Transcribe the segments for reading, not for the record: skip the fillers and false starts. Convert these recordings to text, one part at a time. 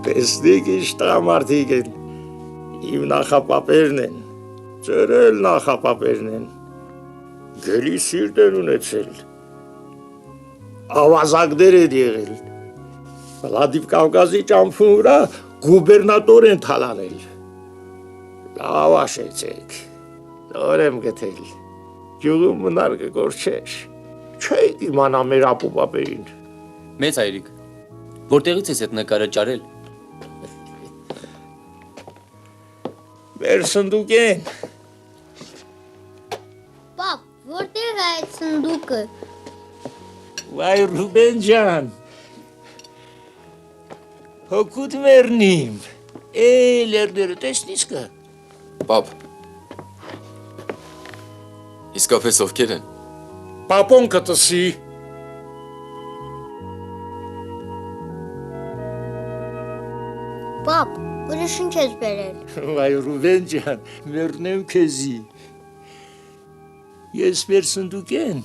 Տեսնիք ինչ տղամարդիկ են, իմ նախապապերն են, ծերել նախապապերն են, գելի սիրտ են ունեցել, ավազակներ են եղել, Վլադիվ Կավկազի ճամփուն վրա գուբերնատոր են թալանել, լավ աշեցեք, նոր եմ գտել, գյուղում մնար կգործեր, չէիք իմանա մեր ապուպապերին։ Մեծ հայրիկ, որտեղից ես այդ նկարը ճարել։ Մեր սնդուկ են։ Պապ, որտեղ է այդ սնդուկը։ Վայ Ռուբեն ջան, հոգուտ մերնիմ, լերները տեսնիս կը։ Պապ, իսկապես ովքեր են։ Պապոն կտսի։ Պապ, ուրիշ ինչ ես բերել։ Վայ Ռուբեն ջան, մերնեմ քեզի։ Ես մեր սնդուկեն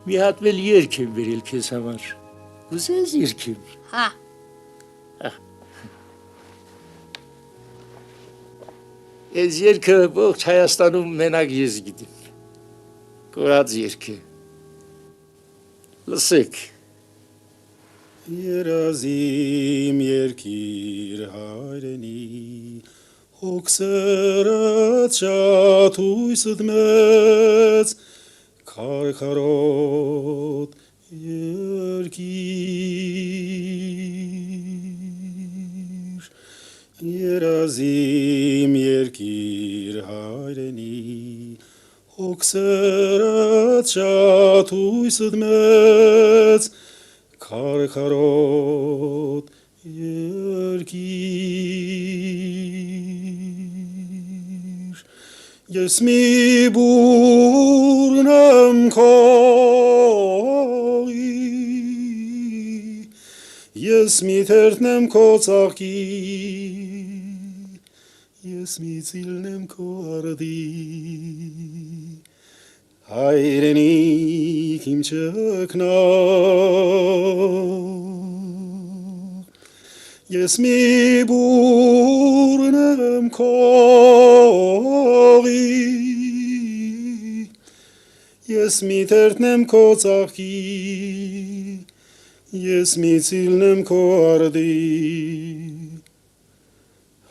մի հատ վել երգ եմ բերել քեզ համար։ Ուզես երգեմ։ Հա։ Այս երգը ողջ Հայաստանում մենակ ես գիտեմ։ Կորած երգը։ Լսեք։ Երազիմ երկիր հայրենի, հոգսերդ շատ հույսդ մեծ, քարքարոտ երկիր, երազիմ երկիր հայրենի, հոգսերդ շատ հույսդ մեծ, քարքարոտ երկիր, ես մի բուրն եմ քողի, ես մի թերթն եմ քո ծաղկի, ես մի ծիլն եմ քո արդի, հայրենիք իմ ճգնող, ես մի բուրն եմ քողի, ես մի թերթն եմ քո ծաղկի, ես մի ծիլն եմ քո արդի,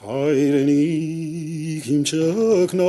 հայրենիք իմ ճգնող,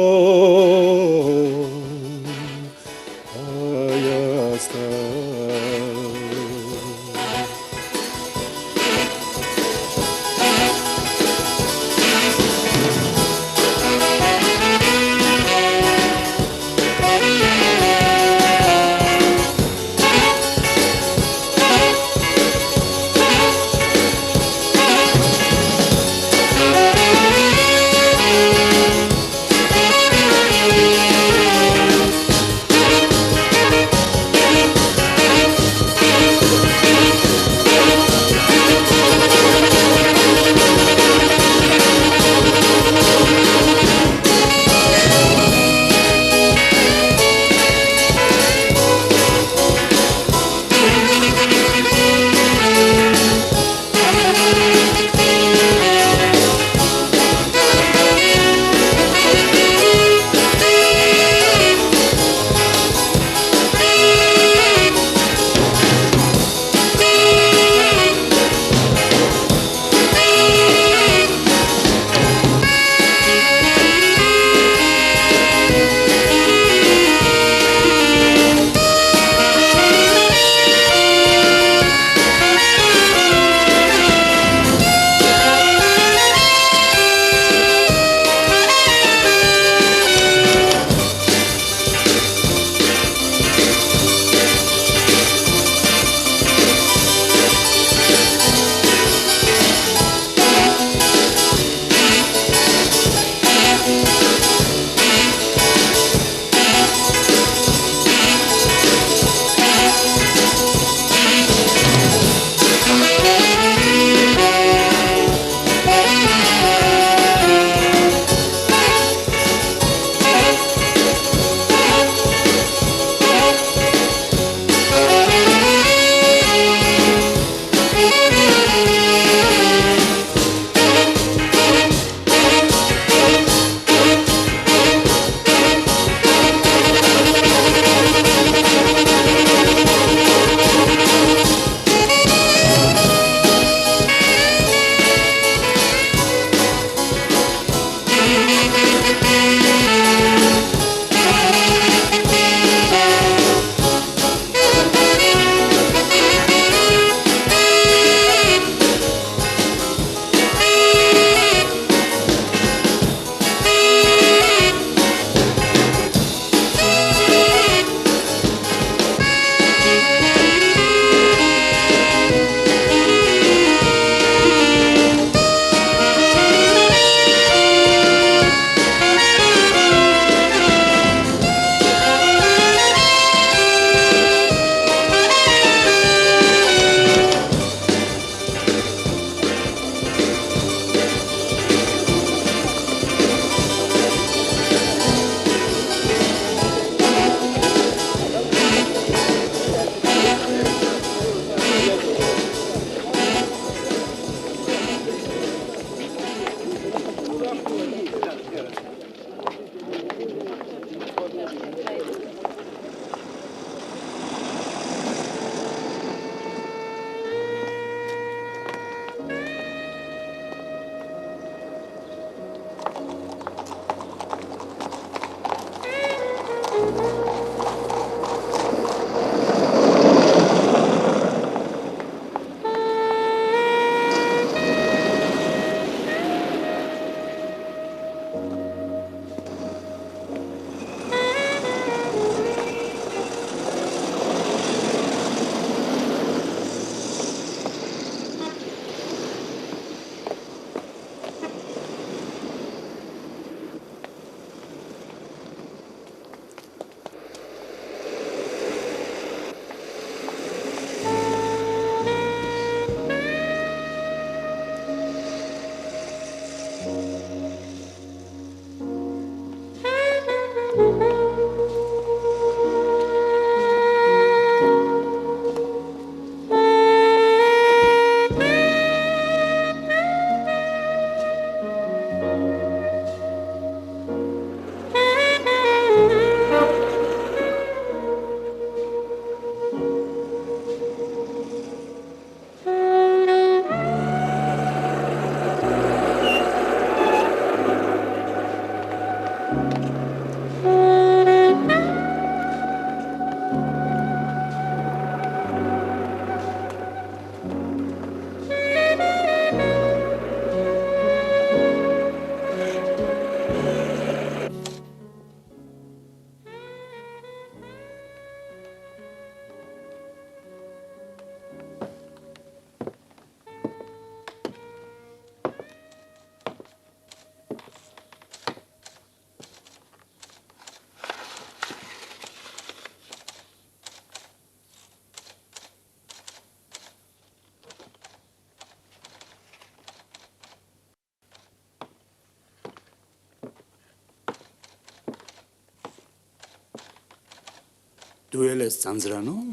Դու էլ ես ծանձրանում։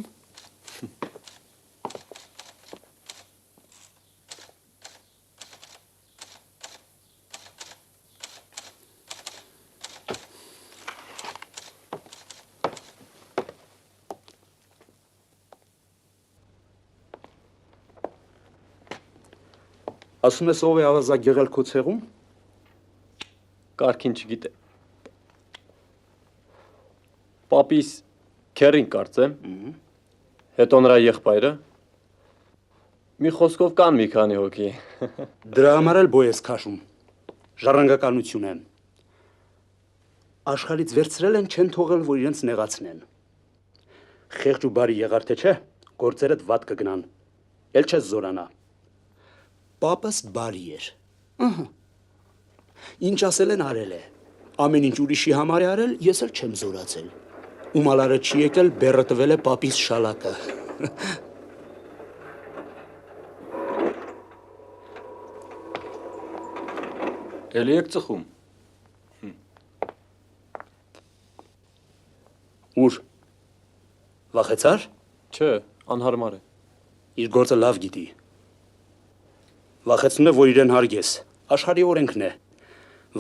Ասում ես ով է ավազակ եղել քո ցեղում։ Կարքին չգիտե։ Պապիս քերին կարծեմ։ Հետո նրա եղբայրը։ Մի խոսքով կան մի քանի հոգի։ Դրա համար էլ բո ես քաշում։ Ժառանգականություն է։ Աշխարհից վերցրել են, չեն թողել, որ իրենց նեղացնեն։ Խեղճ ու բարի եղար թե չէ, գործերդ վատ կգնան։ Էլ չես զորանա։ Պապս բարի էր։ Ահա։ Ինչ ասել են արել է։ Ամեն ինչ ուրիշի համար է արել, ես էլ չեմ զորացել։ Ու մալարը չի եկել, բեռը տվել է պապիս շալակը։ Էլի եք ծխում։ Ուր։ Վախեցար։ Չէ, անհարմար է։ Իր գործը լավ գիտի։ Վախեցնում է, որ իրեն հարգես։ Աշխարհի օրենքն է։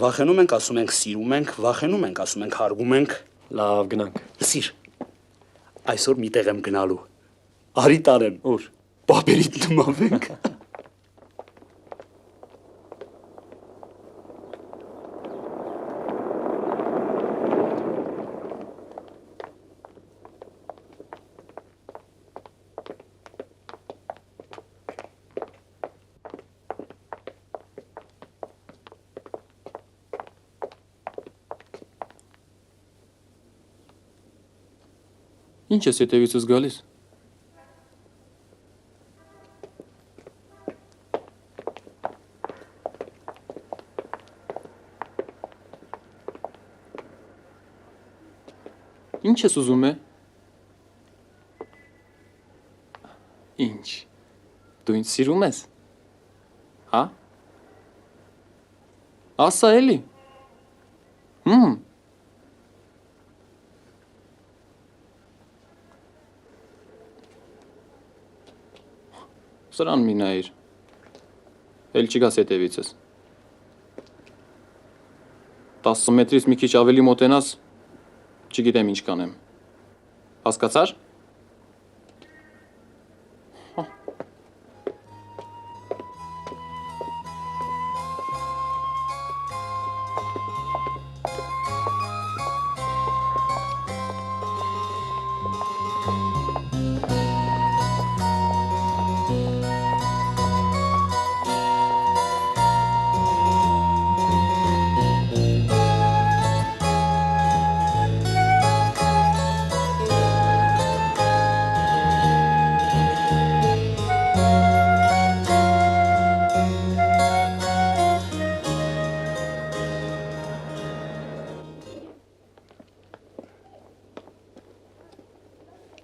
Վախենում ենք, ասում ենք սիրում ենք, վախենում ենք, ասում ենք հարգում ենք։ Լավ, գնանք։ Սիր։ Այսօր մի տեղ եմ գնալու։ Արի տարեմ։ Ուր։ Պապերիդ նմանվենք։ Ինչ ես հետևիցս գալիս։ Ինչ ես ուզում է։ Ինչ։ Դու ինձ սիրում ես։ Հա։ Ասա էլի։ Սրան մի նայիր, էլ չգաս հետևիցս, 10 մետրից մի քիչ ավելի մոտենաս, չգիտեմ ինչ կանեմ, հասկացար?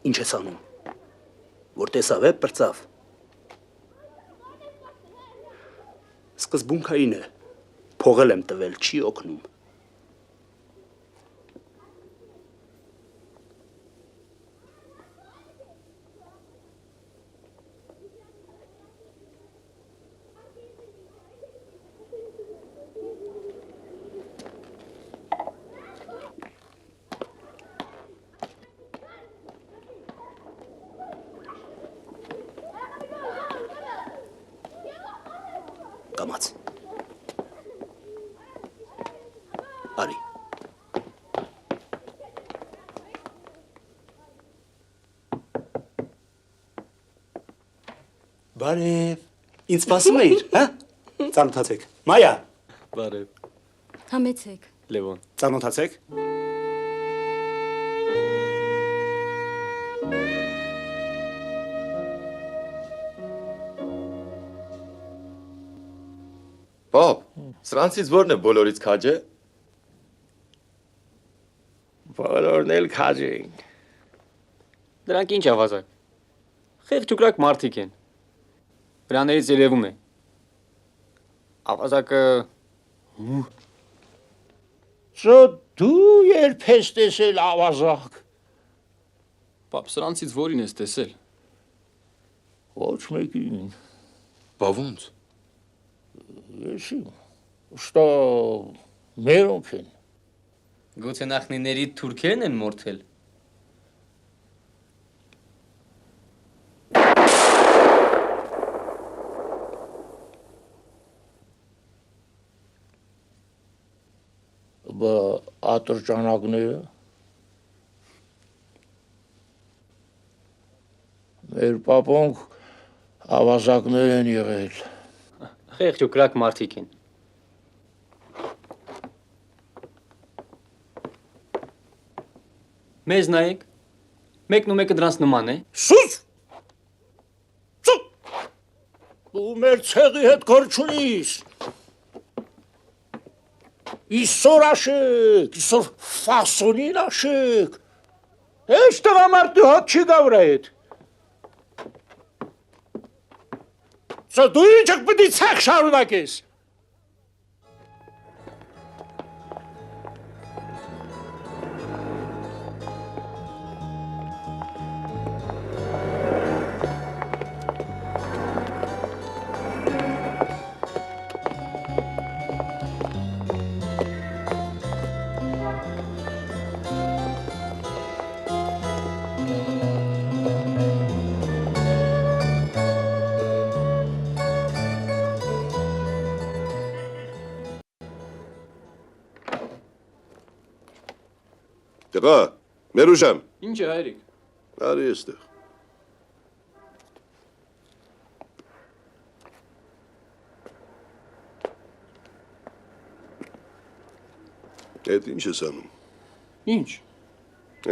Ինչ ես անում։ Որ տեսավ է, պրծավ։ Սկզբունքային է։ Փողել եմ տվել, չի օգնում։ Կամաց։ Արի։ Բարև։ Ինձ սպասում էիր, հա? Ծանոթացեք։ Մայա։ Բարև։ Համեցեք։ Լևոն։ Ծանոթացեք։ Պապ, սրանցից որն է բոլորից քաջը։ Բոլորն էլ քաջ էին։ Դրանք ինչ ավազակ։ Խեղճ ու կրակ մարդիկ են։ Վրաներից երևում է։ Ավազակը Շո դու երբ ես տեսել ավազակ։ Պապ, սրանցից որին ես տեսել։ Ոչ մեկին։ Բա ոնց։ Եշի, շտա մերոնք են։ Գուցե նախնիների թուրքերն են մորթել։ Բա ատրճանակները մեր պապոնք ավազակներ են եղել։ Խեղճ ու կրակ մարդիկ են։ Մեզ նայեք։ Մեկն ու մեկը դրանց նման է։ Սուս! Սուս! Դու մեր ցեղի հետ կոր չունիս։ Իսոր աշեք, իսոր ֆասոնին աշեք։ Էս տղամարդի հատ չի գա վրա հետ։ Սա դու ինչ եք պիտի ցեք շարունակես։ Տղա, Մերուժան, Ինչ է հայրիկ։ արի էստեղ։ Այդ ինչ ես անում։ Ինչ։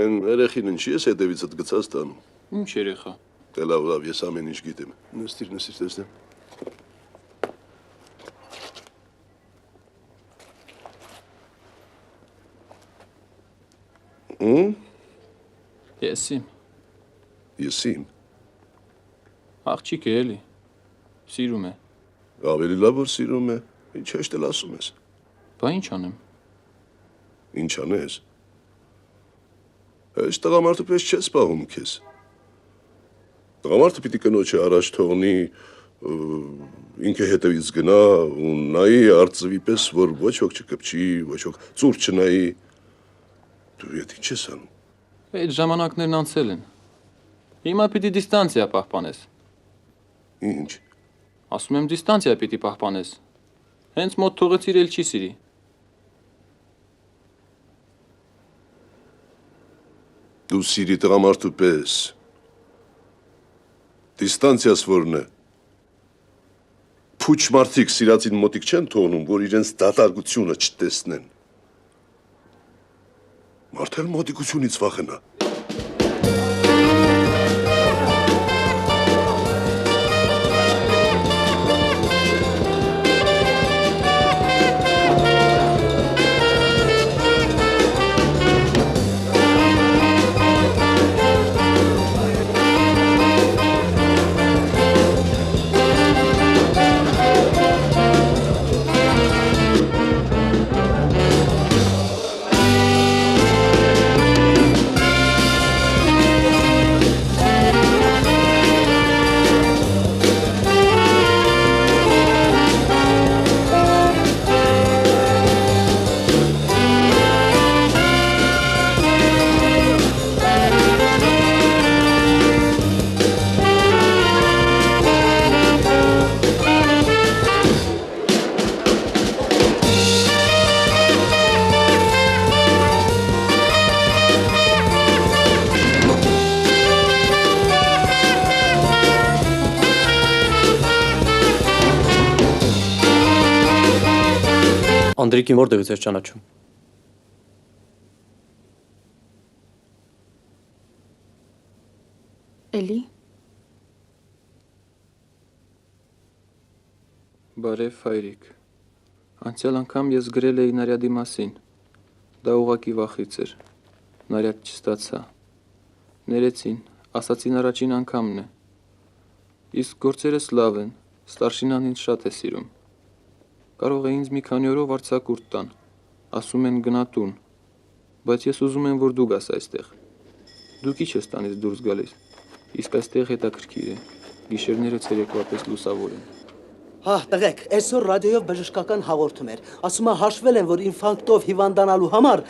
Այն երեխին ինչի ես հետևիցդ գցած տանում։ Ինչ երեխա։ Դե լավ, ես ամեն ինչ գիտեմ։ Նստիր, տեսնեմ։ Եսիմ։ Եսիմ։ Աղջիկ է էլի։ Սիրում է։ Ավելի լավ որ սիրում է, ինչ հեշտ էլ ասում ես։ Բա ինչ անեմ։ Ինչ անես։ Այս տղամարդու պես չես պահում քեզ։ Տղամարդը պիտի կնոջը առաջ թողնի, ինքը հետևից գնա ու նայի արծվի պես, որ ոչ ոք չկպչի, ոչ ոք ծուր չնայի։ Դու ետ ինչ ես անում։ Այդ ժամանակներն անցել են։ Հիմա պիտի դիստանցիա պահպանես։ Ինչ։ Ասում եմ դիստանցիա պիտի պահպանես։ Հենց մոտ թողեցիր էլ չի սիրի։ Դու սիրի տղամարդու պես։ Դիստանցիաս որն է։ Փուչ մարդիկ սիրածին մոտիկ չեն թողնում, որ իրենց դատարկությունը չտեսնեն։ Մարդել մոտիկությունից վախենա։ Անդրիկին որտեղից ես ճանաչում։ Էլի։ Բարև հայրիկ։ Անցյալ անգամ ես գրել էի Նարյադի մասին։ Դա ուղղակի վախից էր։ Նարյադ չստացա։ Ներեցին, ասացին առաջին անգամն է։ Իսկ գործերս լավ են, ստարշինան ինձ շատ է սիրում։ Կարող է ինձ մի քանի օրով արձակուրդ տան, ասում են գնա տուն, բայց ես ուզում եմ, որ դու գաս այստեղ։ Դու քիչ ես տանից դուրս գալիս։ Իսկ այստեղ հետաքրքիր է։ Գիշերները ցերեկվապես լուսավոր են։ Հա, տղեկ, այսօր ռադիոյով բժշկական հաղորդում էր։ Ասում է հաշվել են, որ ինֆարկտով հիվանդանալու համար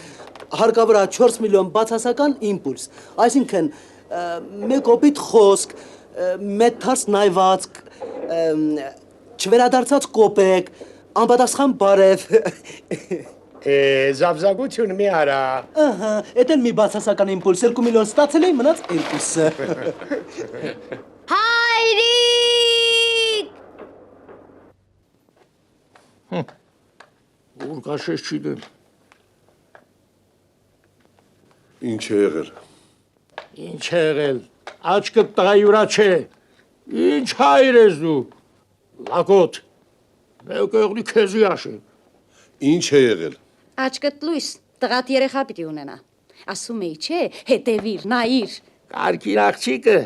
հարկավոր է 4 միլիոն բացասական իմպուլս։ Այսինքն, մեկ օպիտ խոսք, մեծ թարս նայվածք, չվերադարձած կոպեկ, անպատասխան բարև։ Զավզագություն մի արա։ Ահա, էդ էլ մի բացասական իմպուլս 2 միլիոն ստացել էի, մնաց 2-ը։ Հայրիկ! Ուր կաշես չիդեմ։ Ինչ է եղել։ Ինչ է եղել։ Աչքդ տղայուրա չէ։ Ինչ հայր ես դու։ Լակոտ։ Մեկ եղնի քեզի աշի։ Ինչ է եղել։ Աչքդ լույս, տղատ երեխա պիտի ունենա։ Ասում էի, չէ, հետևիր, նայիր։ Կարգին աղջիկը,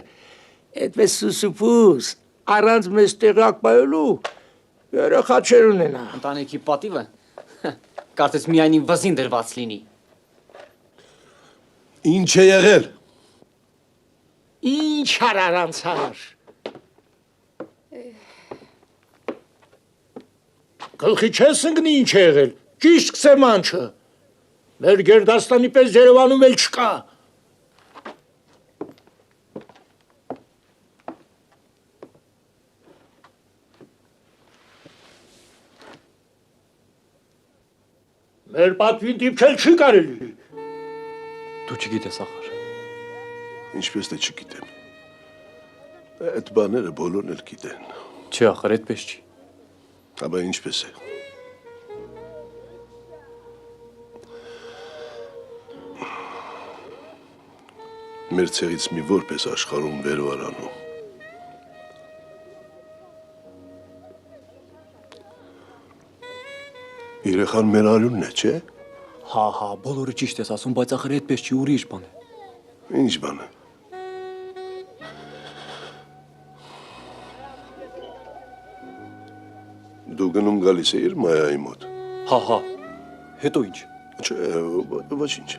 այդպես սուսուփուս, առանց մեզ տեղակ բայելու, երեխա չեր ունենա։ Ընտանիքի պատիվը կարծես միայն իմ վզին դրված լինի։ Ինչ է եղել։ Ինչ հարարանցար։ Գլխի չես ընկնի ինչ է եղել, ճիշտ կսեմ անչը։ Մեր Գերդաստանի պես Երևանում էլ չկա։ Մեր պատվին դիպչել չի կարելի։ Դու չգիտես ախր։ Ինչպես թե չգիտեմ։ Այդ բաները բոլորն էլ գիտեն։ Չի ախր, այդպես չի։ Աբա ինչպես է։ Մեր ցեղից մի որպես աշխարհում վեր ու արանում։ Երեխան մեր արյունն է, չէ։ Հա, բոլորը ճիշտ ես ասում, բայց ախր այդպես չի, ուրիշ բան է։ Ինչ բան է։ Դու գնում գալիս էիր Մայայի մոտ։ Հա, հետո ինչ։ Չէ, ոչինչ։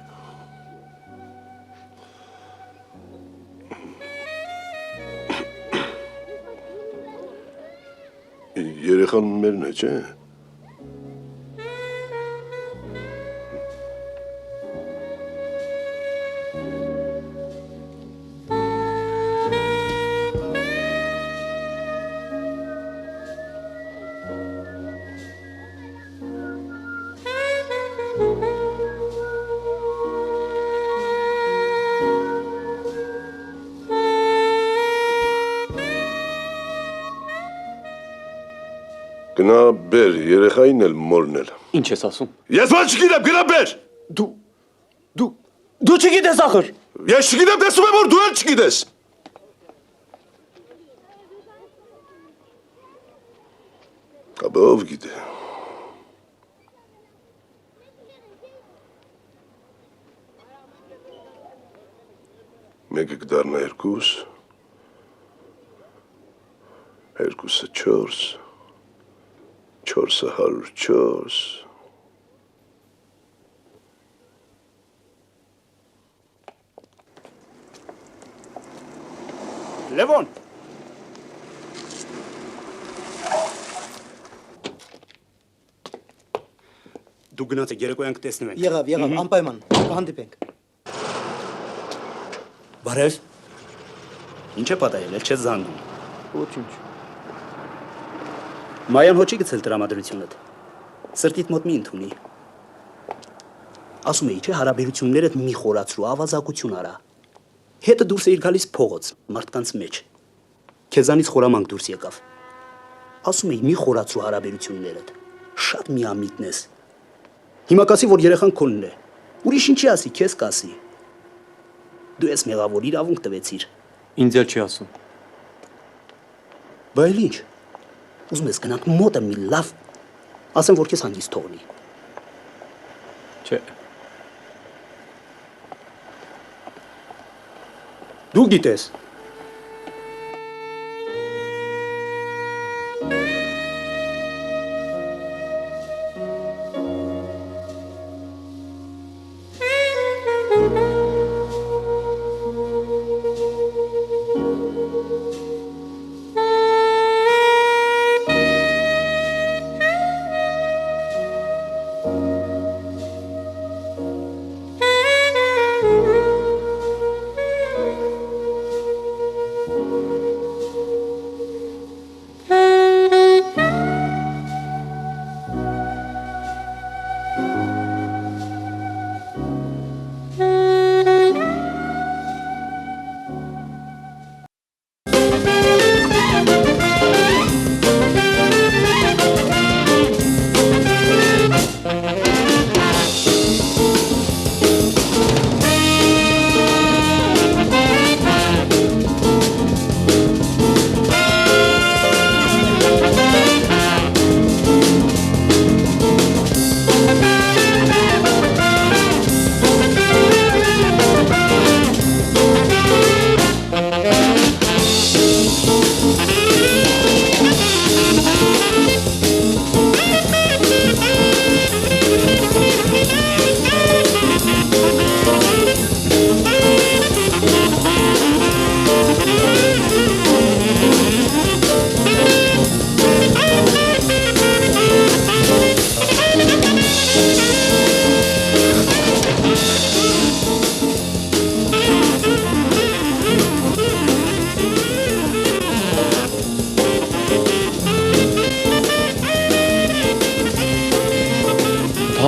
Երեխան մերն է, չէ։ Գնա բեր, երեխային էլ մորնել։ Ինչ ես ասում։ Ես ոչ չգիտեմ, գնա բեր։ Դու չգիտես ախր։ Ես չգիտեմ, տեսում եմ, որ դու էլ չգիտես։ Աբա ով գիտե։ Մեկը կդառնա 2, երկուսը 4, 4-ը 104։ Լևոն։ Դու գնաց եք երեկոյան կտեսնվենք։ Եղավ, անպայման, կհանդիպենք։ Բարև։ Ինչ է պատահել, էլ չես զանգում։ Ոչինչ։ Մայան հոչի գցել տրամադրությունդ։ Սրտիդ մոտ մի ընդունի։ Ասում էի, չէ, հարաբերություններդ մի խորացրու, ավազակություն արա։ Հետը դուրս էիր գալիս փողոց, մարդկանց մեջ։ Քեզանից խորամանկ դուրս եկավ։ Ասում էի, մի խորացրու հարաբերություններդ։ Շատ միամիտն ես։ Հիմա կասի, որ երեխան քոնն է։ Ուրիշ ինչի ասի, քեզ կասի։ Դու ես մեղավոր իրավունք տվեցիր։ Ինձ էլ չի ասում։ Բայց ինչ։ Ուզում ես գնանք մոտը մի լավ, ասեմ, որ քեզ հանգիստ թողնի։ Չէ։ Դու գիտես։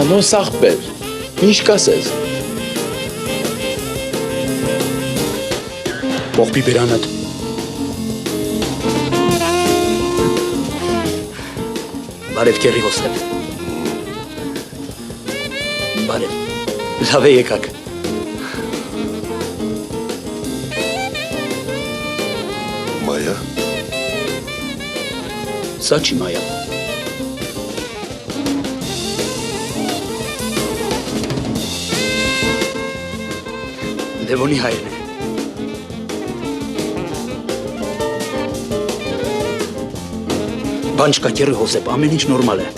Հանոս աղբեր, ինչ կասես։ Ողբի բերանդ։ Բարև Քերի Հոսեփ։ Բարև։ Լավ է եկաք։ Մայա, Սա չի Մայա։ Լևոնի հայրն է։ Բան չկա Քերի Հոսեփ, ամեն ինչ նորմալ է։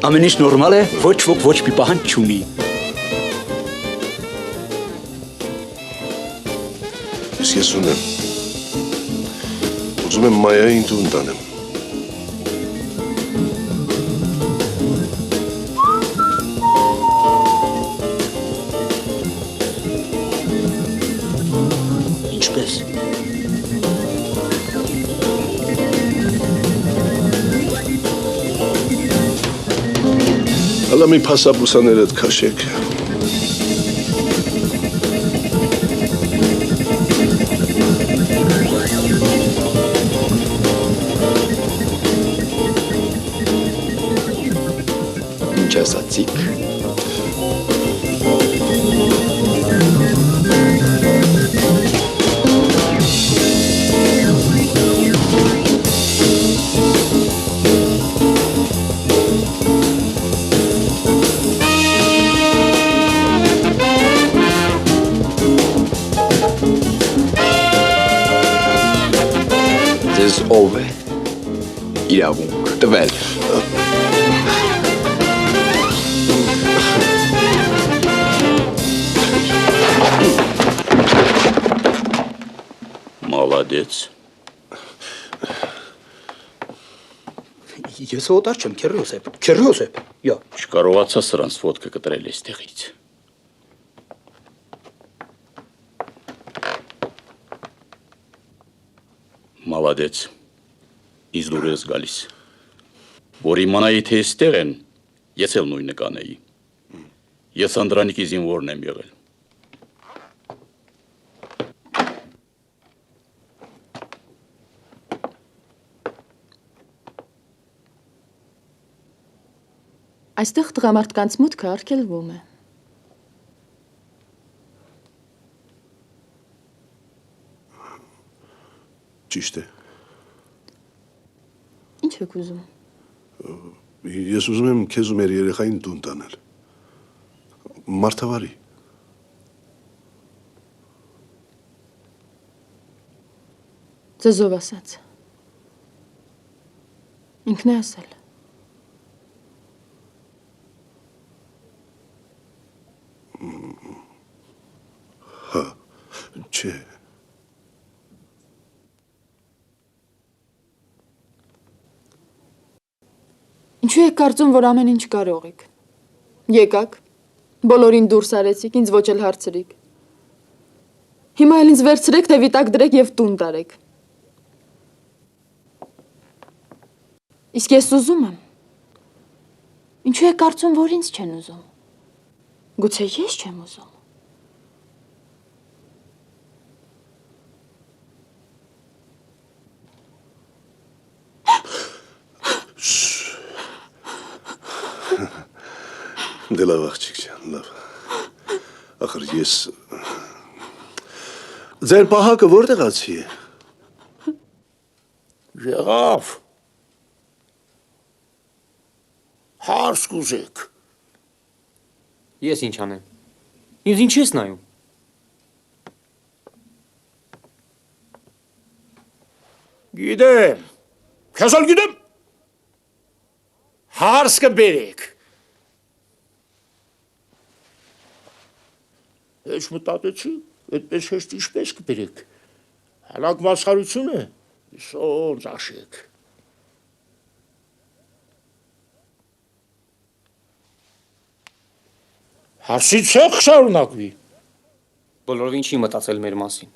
Ամեն ինչ նորմալ է, ոչ ոք ոչ մի պահանջ չունի։ ես ունեմ։ Ուզում եմ Մայային տուն տանեմ։ Ինչպես։ Հալա մի փասաբուսաներդ քաշեք։ Ինչ ասացիք։ Ձեզ ով է իրավունք տվել։ Մալադեց։ Ես օտար չեմ, Քերի Հոսեփ։ Քերի Հոսեփ։ Յա, Չկարողացա սրանց ֆոտկը կտրել այստեղից։ Մալադեց։ Իս դուր ես գալիս։ Որ իմանայի թե այստեղ են, ես էլ նույնը կանեի։ Ես Անդրանիկի զինվորն եմ եղել։ Այստեղ տղամարդկանց մուտքը արգելվում է։ Ճիշտ է։ Ինչ եք ուզում։ Ես ուզում եմ քեզ ու մեր երեխային տուն տանել։ Մարդավարի։ Ձեզ ով ասաց։ Ինքն է ասել։ Հա, չէ։ Ինչու եք կարծում, որ ամեն ինչ կարող եք։ Եկաք, բոլորին դուրս արեցիք, ինձ ոչ էլ հարցրիք։ Հիմա էլ ինձ վերցրեք, թե վիտակ դրեք և տուն տարեք։ Իսկ ես ուզում եմ։ Ինչու եք կարծում, որ ինձ չեն ուզում։ Գուցե ես չեմ ուզում։ Դե լավ աղջիկ ջան, լավ։ Ախր ես ձեր պահակը որտեղացի է։ Եղավ։ Հարց կուզեք։ Ես ինչ անեմ։ Ինձ ինչ ես նայում։ Գիտեմ։ Քեզ էլ գիտեմ։ Հարց կբերեք։ Ոչ մտածեցի, այդպես հեշտ ինչպես կբերեք։ Հալակ մասխարություն է, սոնց աշեք։ Հարցից չեք շարունակվի։ Բոլորովին չի մտածել մեր մասին։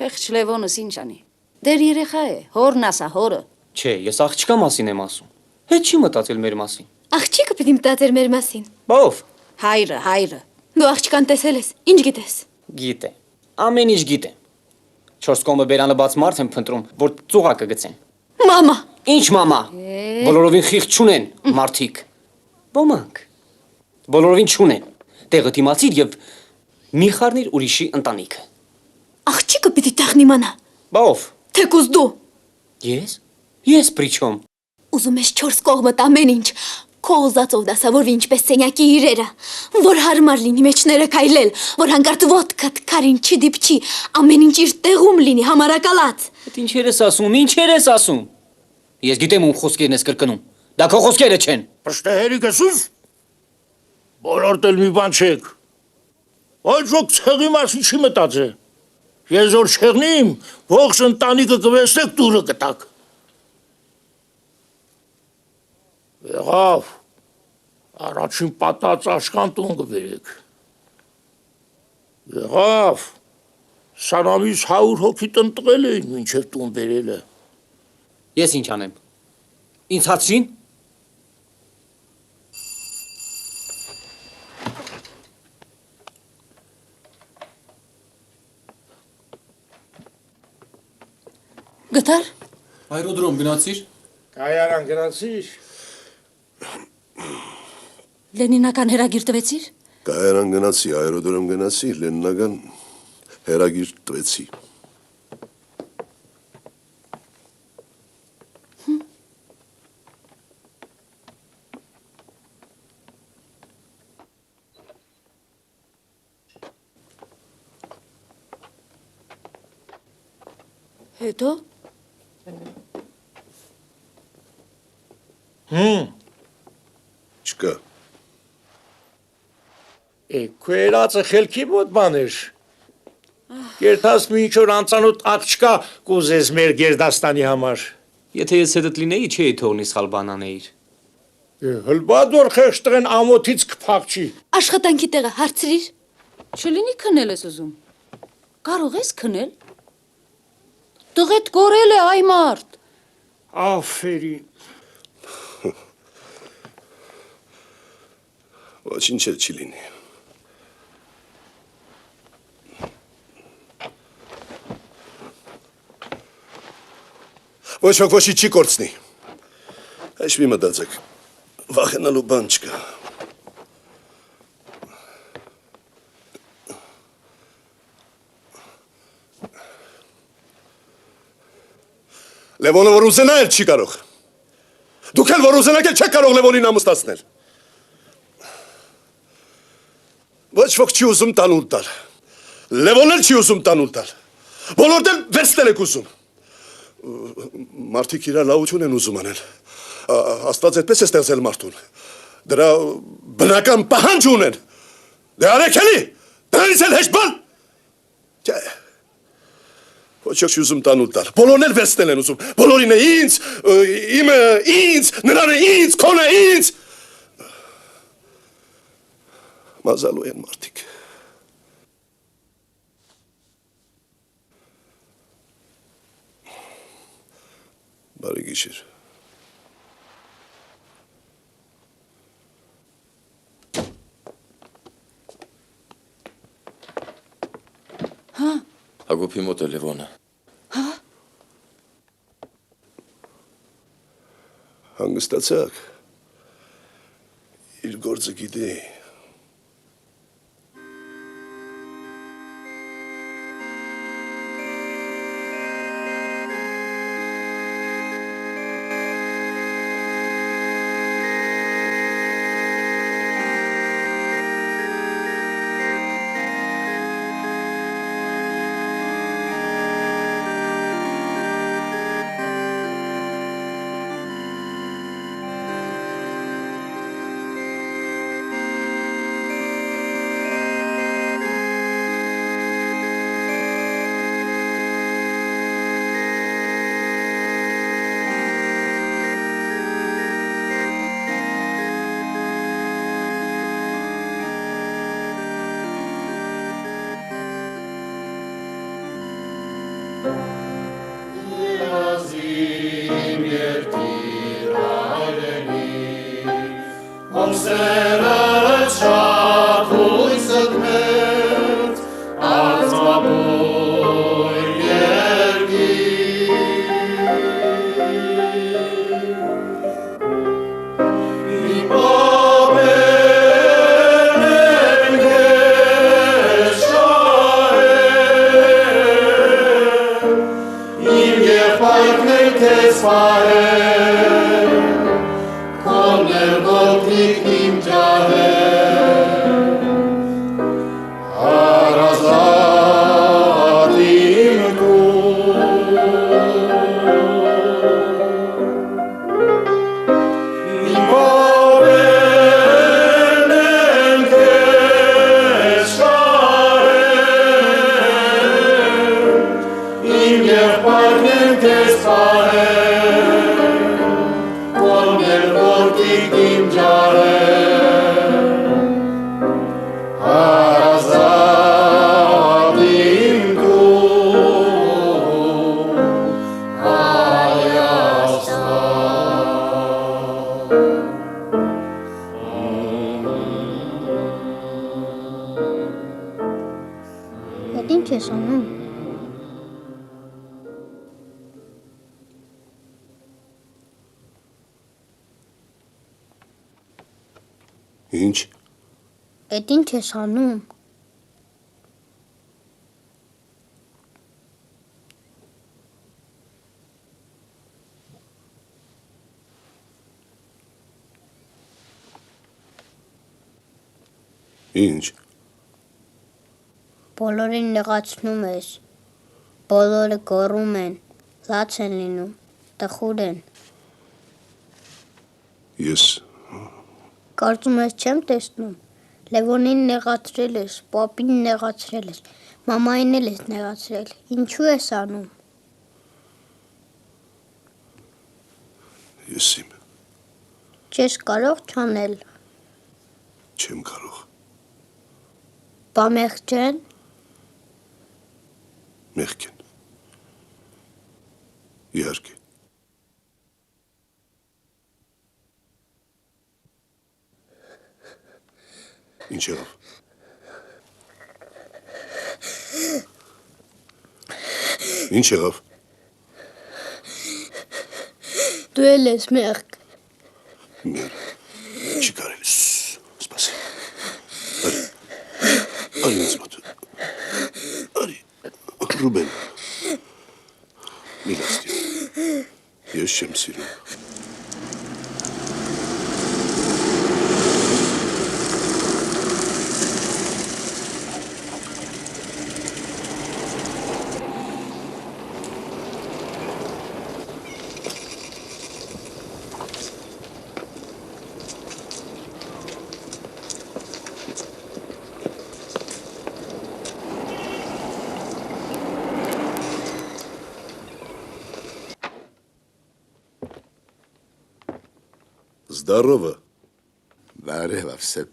Խեղճ Լևոնս ինչ անի։ Դեր երեխա է, հորն ասա, հորը։ Չէ, ես աղջկա մասին եմ ասում։ Հետ չի մտածել մեր մասին։ Աղջիկը պիտի մտածեր մեր մասին։ Ո՞վ։ Հայրը։ Դու աղջկան տեսել ես, ինչ գիտես։ Գիտե։ Ամեն ինչ գիտեմ։ 4 կողմը բերանը բաց մարդ եմ փնտրում, որ ծուղակը գցեն։ Մամա։ Ինչ մամա։ Բոլորովին խիղճ չունեն մարդիկ։ Ոմանք։ Բոլորովին չունեն։ Տեղը դիմացիր եւ մի խառնիր ուրիշի ընտանիքը։ Աղջիկը պիտի տաղնի մանա։ Ո՞վ։ Թեկուզ դու։ Ես պրիչոմ։ Ուզում ես 4 կողմդ ամեն ինչ քո ուզածով դասավորվի ինչպես սենյակի իրերը, որ հարմար լինի մեջները քայլել, որ հանկարծ ոտքդ քարին չդիպչի, ամեն ինչ իր տեղում լինի համարակալած։ Ինչեր ես ասում։ Ես գիտեմ ում խոսքերն ես կրկնում։ Դա քո խոսքերը չեն։ Պշտահերիք ես ուզ։ Բոլորդ էլ մի բան չեք։ Այդ ոք ցեղի մասին չի մտածե։ Ես որ չեղնիմ, ողջ ընտանիքը կվեսնեք դուրը կտակ։ Եղավ, առաջին պատած աշկան տուն կբերեք։ Եղավ, սանամից 100 հոգի տնտղել էին մինչև տուն բերելը։ Ես ինչ անեմ։ Ինձ հացրին։ Գտար։ Այրոդրոմ գնացիր։ Կայարան գնացիր։ Լենինական հերագիր տվեցիր։ Կայարան գնացի, այրոդրոմ գնացի, լենինական հերագիր տվեցի։ Հետո։ Չկա։ Քույրացը խելքի մոտ բան էր։ Գերտաս մի ինչ-որ անծանոթ աղջկա կուզես մեր գերդաստանի համար։ Եթե ես հետդ լինեի, չէի թողնի սխալ բան անեիր։ Հլբադոր խեղճտղեն ամոթից կփախչի։ Աշխատանքի տեղը հարցրիր։ Չլինի քնել ես ուզում։ Կարող ես քնել։ Տղետ կորել է այ մարդ։ Աֆերին։ Ոչինչ էլ չի լինի։ Ոչ ոք ոչի չի կորցնի։ Այս մի մտածեք, վախենալու բան չկա։ Լևոնը որ ուզենա էլ չի կարող։ Դուք էլ որ ուզենաք էլ չեք կարող Լևոնին ամուսնացնել։ Ոչ ոք չի ուզում տանուլ տալ։ Լևոնն էլ չի ուզում տանուլ տալ։ Բոլորդ էլ վերցնել եք ուզում։ Մարդիկ իրար լավություն են ուզում անել։ Աստված այդպես է ստեղծել մարդուն։ Դրա բնական պահանջ ունեն։ Դե արեք էլի։ Դրանից էլ հեշտ բան։ Ոչ ոք չի ուզում տանուլ տալ։ Բոլորն էլ վերցնել են ուզում։ Բոլորին է ինձ, իմը ինձ, նրան է ինձ, քոնը ինձ։ Մազալու են մարդիկ։ Բարի գիշեր։ Հակոբի մոտ է Լևոնը։ Հանգստացաք։ Իր գործը գիտի։ Ինչ ես անում։ Ինչ։ Էդ ինչ ես անում։ Ինչ։ Բոլորին նեղացնում ես։ Բոլորը գոռում են, լաց են լինում, տխուր են։ Ես Կարծում ես չեմ տեսնում։ Լևոնին նեղացրել ես, պապին նեղացրել ես, մամային էլ ես նեղացրել։ Ինչու ես անում։ Ես իմ Չես կարող չանել։ չեմ կարող։ Բա մեղք չեն։ Մեղք են։ Իհարկե։ Ինչ եղավ։ Ինչ եղավ։ Դու էլ ես մեղք։ Մեր չի կարելի։ Սպասի։ Արի ինձ մոտ։ Արի։ Ռուբեն։ Մի լաստի։ Ես չեմ սիրում։ Здорово. Здорово, Всеп.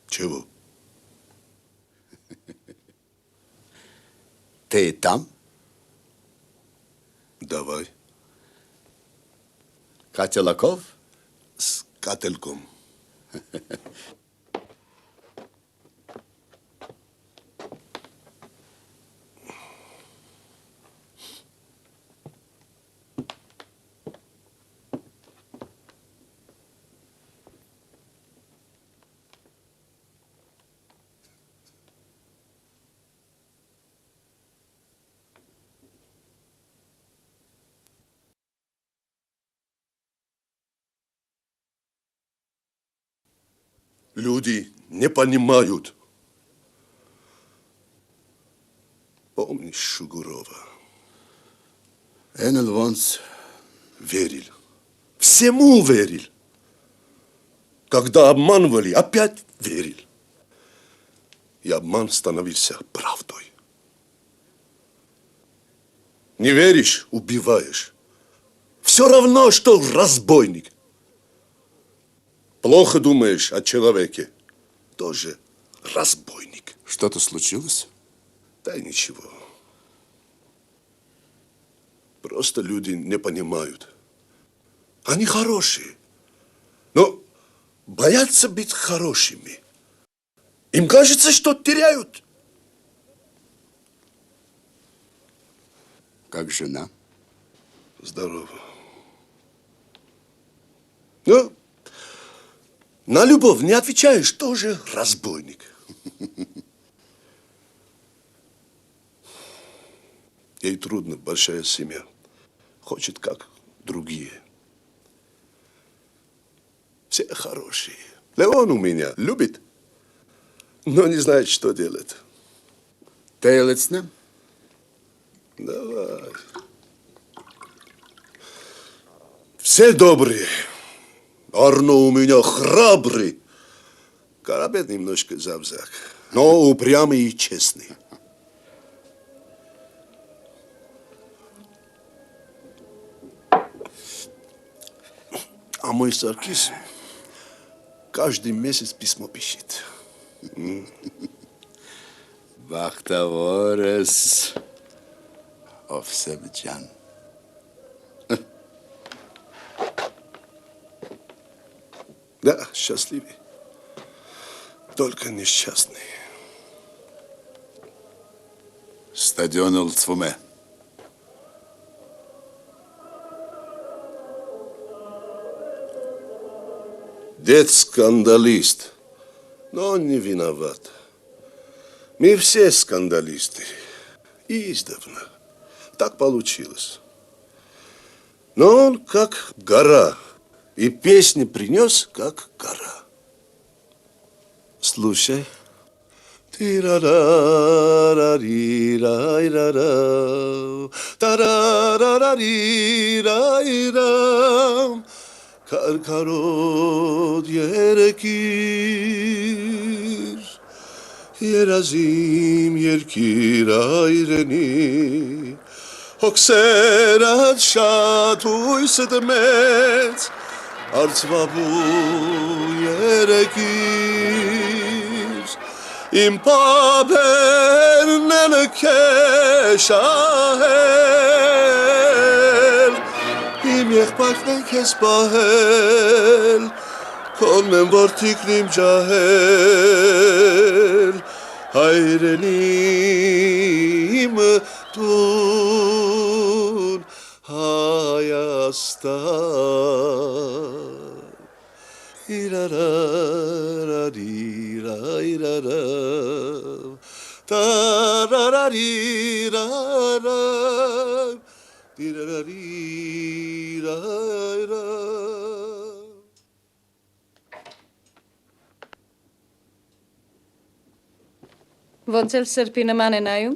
Чего? Ты там? Давай. Котелоков? С котелком. Люди не понимают. Помнишь Шугурова? Энел Вонс Верил. Всему верил. Когда обманывали, опять верил. И обман становился правдой. Не веришь — убиваешь. Все равно, что разбойник. Плохо думаешь о человеке — тоже разбойник. Что-то случилось? Да ничего. Просто люди не понимают. Они хорошие, но боятся быть хорошими. Им кажется, что теряют. Как жена? Здорово. Но на любовь не отвечаешь, тоже разбойник. Ей трудно, большая семья. Хочет, как другие. Все хорошие. Леон у меня любит, но не знает, что делать. Делать с ним? Давай. Все добрые. Арно у меня храбрый. Карабет немножко завзак, но упрямый и честный. А мой Саркис каждый месяц письмо пишет. Бахтаворес Овсебджан. Да, счастливый. Только несчастный. Стадион Улцвуме. Дед скандалист, но он не виноват. Мы все скандалисты. Издавна. Так получилось. Но он как гора. И песни принес, как гора. Слушай. Ти-ра-ра-ра-ри-ра-ра-ра. Та-ра-ра-ра-ри-ра-ра. Կարկարոտ երեկիր, երազիմ երկիր այրենի, հոգսերդ շատ հույսդ մեծ, արծվաբու երեկիր, իմ պապերն են քեշահել, իմ եղբայրն են քեզ պահել, քոնն են որդիկն իմ ջահել, հայրենիմ տուն Հայաստան, իրարարարիրայրարա, տարարարիրարա, իրարարիրայրարա. Ոնց էլ սրբի նման է նայում։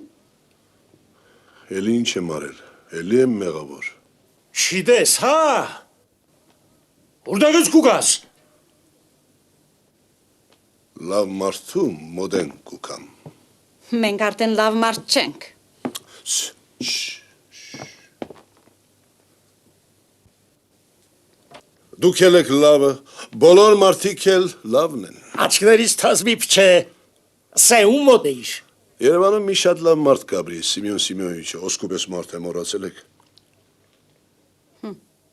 Էլի ինչ եմ արել, էլի եմ մեղավոր։ Շիդես, հա։ Որտեղից կուգաս։ Լավ մարդու մոդեն կուկամ։ Մենք արդեն լավ մարդ չենք։ Դուք էլ եք լավը, բոլոր մարդիկ էլ լավն են։ Աչքներից թազմի փչե։ Սե ում մոտ էիր։ Երևանում մի շատ լավ մարդ կաբրի, Սիմեոն Սիմեոնիչը, ոսկուպես մարդ է մոռացել եք։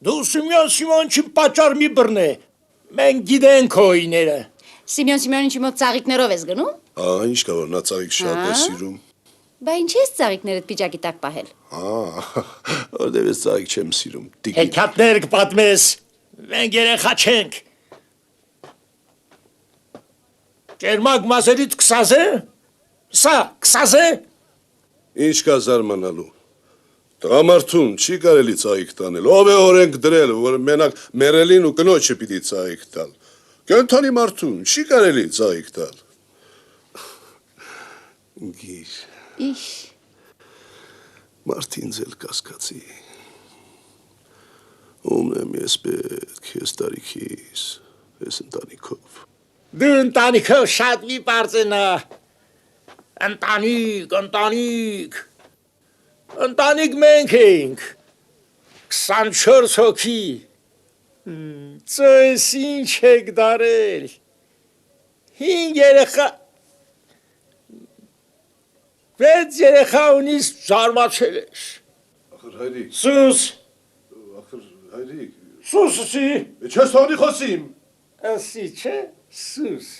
Դու Սիմեոն Սիմոնչի պատճառ մի բռնե։ Մենք գիտենք քո իները։ Սիմեոն Սիմեոնիչի մոտ ծաղիկներով ես գնում։ Ինչ կա որ նա ծաղիկ շատ է սիրում։ Բա ինչի՞ ես ծաղիկներդ պիջակի տակ պահել։ Որտեւ ես ծաղիկ չեմ սիրում։ Հեքիաթներ կպատմես։ Մենք երեխա չենք։ Ջերմակ մասերից կսազ է։ Սա կսազ է։ Ինչ կա զարմանալու։ Տղամարդուն չի կարելի ծաղիկ տանել։ Ով է օրենք դրել, որ մենակ մերելին ու կնոջը պիտի ծաղիկ տալ։ Կենթանի մարդուն չի կարելի ծաղիկ տալ։ Գիր, Իշ, մարդին ձել կասկածի։ Ումն եմ ես պետք, ես տարիքիս, ես ընտանիքով։ Դու ընտանիքով շատ մի պարծենա։ Ընտանիք։ Ընտանիք մենք ենք։ 24 հոգի։ Ծոյս ինչ եք դարել։ 5 երեխա։ 6 երեխա ունիս զարմացել ես։ Ախր հայրիկ, Սուս, ախր հայրիկ, սուսի։ չես թողնի խոսիմ։ Ասի չէ, սուս։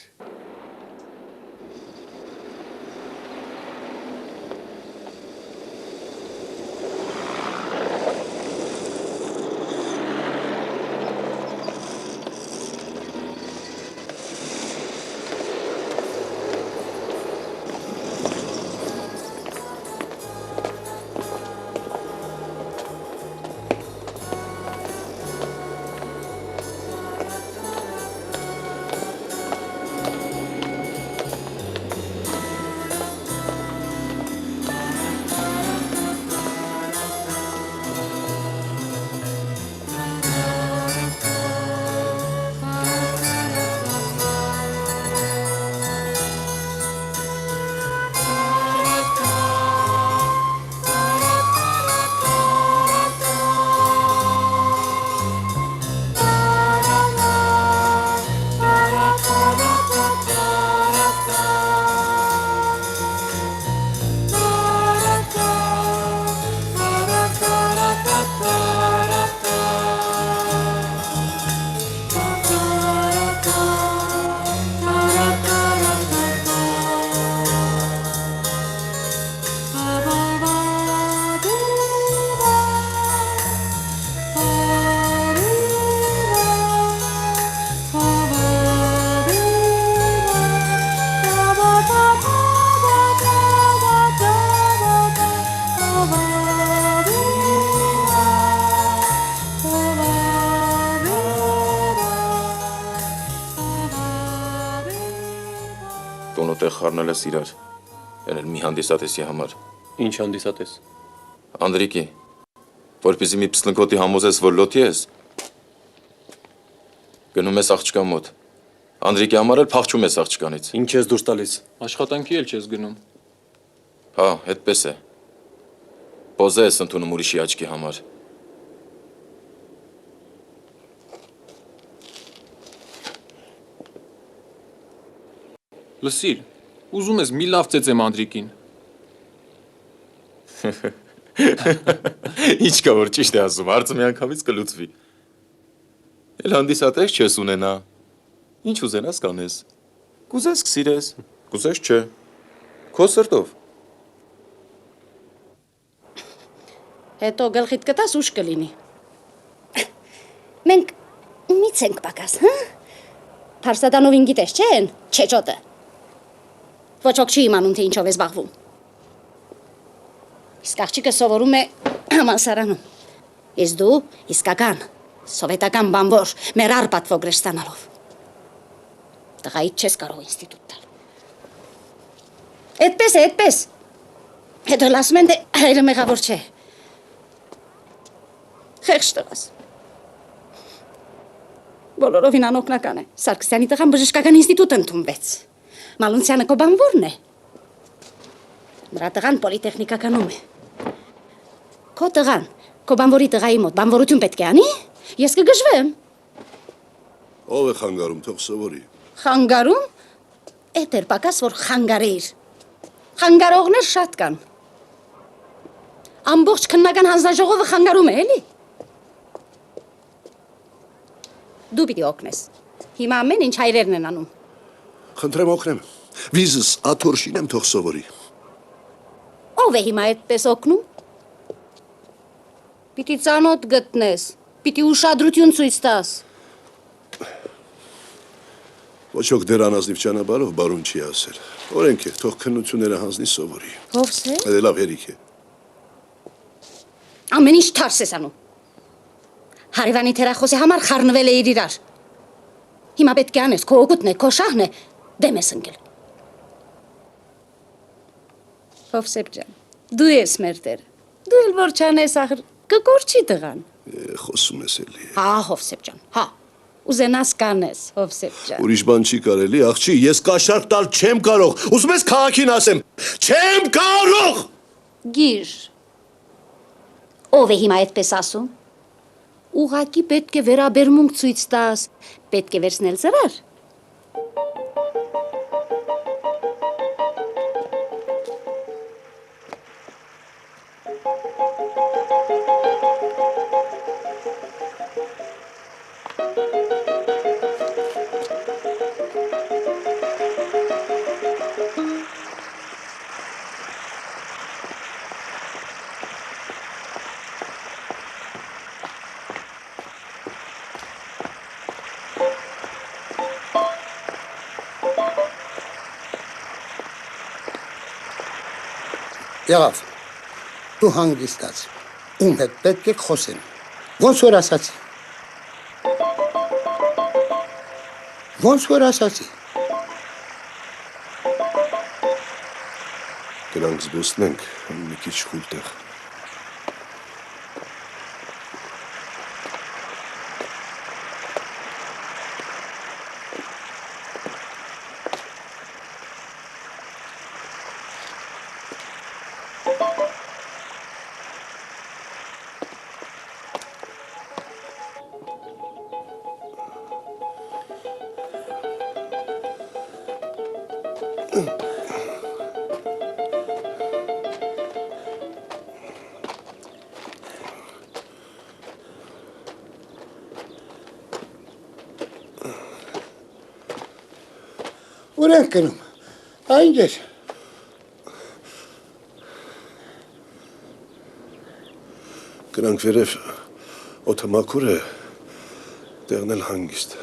Տոնոտեղ խառնել ես իրար, ենել մի հանդիսատեսի համար։ Ինչ հանդիսատես։ Անդրիկի, որպեսզի մի պսնկոտի համոզես, որ լոթի ես, գնում ես աղջկա մոտ։ Անդրիկի համար էլ փախչում ես աղջկանից։ Ինչ ես դուրս տալիս։ Աշխատանքի էլ չես գնում։ Հա, հետպես է։ Պոզե ես ընդունում ուրիշի աչքի համար։ Լսիր, ուզում ես մի լավ ծեծեմ Անդրիկին։ Ինչ կա որ ճիշտ է ասում, հարցը միանգամից կլուծվի։ Էլ հանդիսատես չես ունենա։ Ինչ ուզենաս կանես։ Կուզես կսիրես, կուզես չէ։ Քո սրտով։ հետո գլխիդ կտաս ուշ կլինի։ Մենք մից ենք պակաս, հա? Փարսատանովին գիտես, չէ՞, չեչոտը։ Ոչ ոք չի իմանում, թե ինչով է զբաղվում։ Իսկ աղջիկը սովորում է համալսարանում։ Իսկ դու իսկական, սովետական բանվոր, մեր արպատվոգրեր ստանալով։ Տղայիդ չես կարող ինստիտուտ տալ։ Էդպես է, էդպես։ Հետո լասում են, թե հայրը մեղավոր չէ։ Խեղճ տղաս։ Բոլորովին անօգնական է։ Սարգսյանի տղան բժշկական ինստիտուտ ընդունվեց։ Մալունցյանը քո բանվորն է։ Նրա տղան պոլիտեխնիկականում է։ Քո տղան, քո բանվորի տղայի մոտ բանվորություն պետք է անի, ես կգժվեմ։ Ով է խանգարում, թող սովորի։ Խանգարում։ Էդ էր պակաս, որ խանգարեիր։ Խանգարողներ շատ կան։ Ամբողջ քննական հանձնաժողովը խանգարում է, էլի։ Դու պիտի օգնես։ Հիմա ամեն ինչ հայրերն են անում։ Խնդրեմ օգնեմ։ Վիզս աթորշին եմ թող սովորի։ Ով է հիմա այդպես օգնում։ Պիտի ծանոթ գտնես, պիտի ուշադրություն ցույց տաս։ Ոչ ոք դեռ անազնիվ ճանապարհով բարուն չի ասել։ Օրենք է, թող քննությունները հանձնի սովորի։ Ովս է։ Այդ լավ հերիք է։ Ամեն ինչ թարս ես անում։ Հարևանի թերախոսի համար խառնվել է իրար։ Հիմա պետք է անես, քո օգուտն է, քո շահն է, դեմ ես ընկել։ Հովսեփ ջան, դու ես մեր տերը։ Դու էլ որ չանես, ախր կկորչի տղան։ Խոսում ես էլի։ Հա, Հովսեփ ջան, հա։ Ուզենաս կանես, Հովսեփ ջան։ Ուրիշ բան չի կարելի, աղջի, ես կաշառք տալ չեմ կարող։ Ուզում ես քաղաքին ասեմ, չեմ կարող։ Գիր։ Ով է հիմա այդպես ասում։ Ուղղակի պետք է վերաբերմունք ցույց տաս, պետք է վերցնել ծրար։ Եղավ, դու հանգիստաց, ում հետ պետք է խոսեմ, ոնց որ ասացի, Գնանք զբոսնենք, մի քիչ խուլ տեղ։ Ուր ենք գնում, այն ջեր։ Գնանք վերև, օդը մաքուր է, տեղն էլ հանգիստ։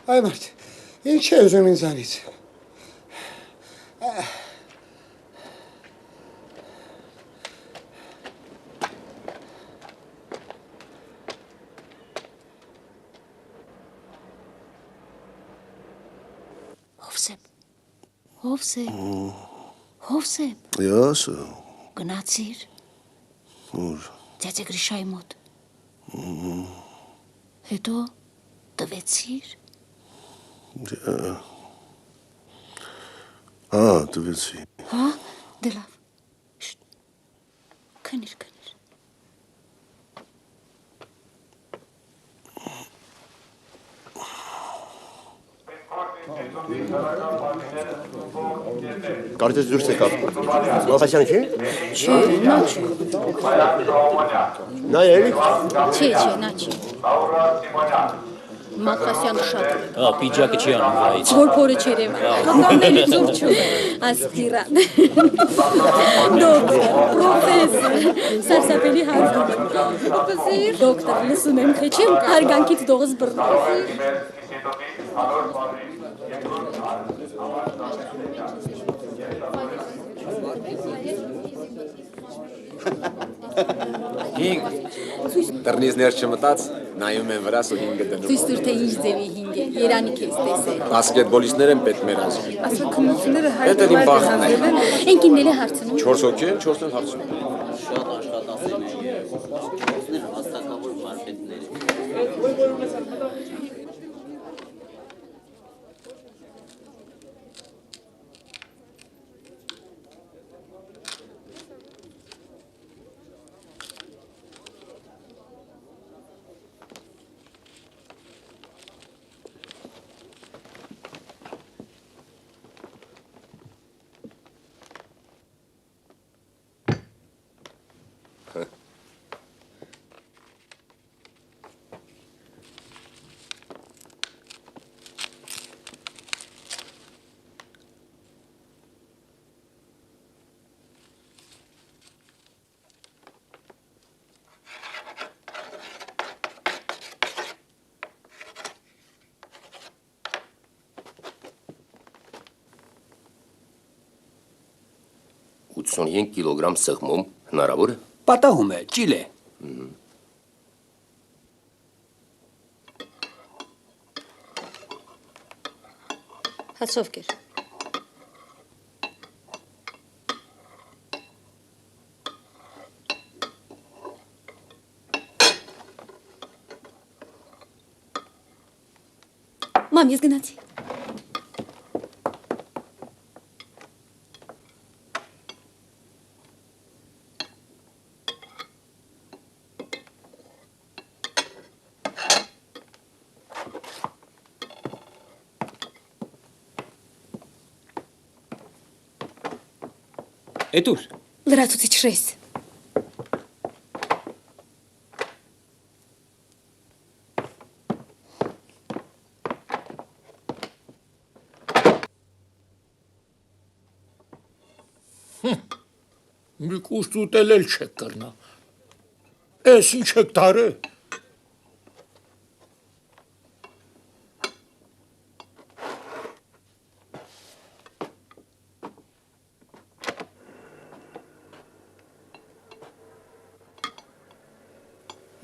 Այ մարդ, ինչ է ուզում ինձանից։ Հովսեփ։ Յասը։ Գնացիր։ Ուր։ Ձյաձե Գրիշայի մոտ։ Հետո տվեցիր։ Տվեցի։ Հա, դե լավ։ Քնիր։ Կարծես դուրս եկավ։ Մալխասյան չի։ Նա չի։ Նա էլի։ Չի, նա չի։ Մալխասյանը շատ է։ Հա, պիջակը չի անում վայից։ Որ փորը չերևա։ Կողմների ծուր չունի։ Ասպիրանտ։ Դոկտոր, պրոֆեսոր, սարսափելի հարգում։ Դոկտոր, լսում եմ խեչեմ, հարգանքից դողս բռնում։ Հինգ։ Տրնից ներս չմտած, նայում են վրաս ու հինգը դնում։ Ցույց տուր թե ինչ ձևի հինգ է։ Երանի քեզ տեսել։ Բասկետբոլիստներ են պետք մեր ազգին։ Ասա քննությունները Դա իմ բախտն է։ Ինքինները հարցնում։ 4 հոգի են, 4-ն հարցնում։ Շատ աշխատասեր են եւ ոստներ հաստատավոր մարզպետներ են։ Ութսունհինգ կիլոգրամ սեղմում հնարավոր է։ Պատահում է, ճիլ է։ Հացով կեր։ Մամ, ես գնացի։ Էտուր։ Լրացուցիչ ռես։ Մի կուստ ուտել էլ չեք կրնա։ Էս ինչ եք դարը։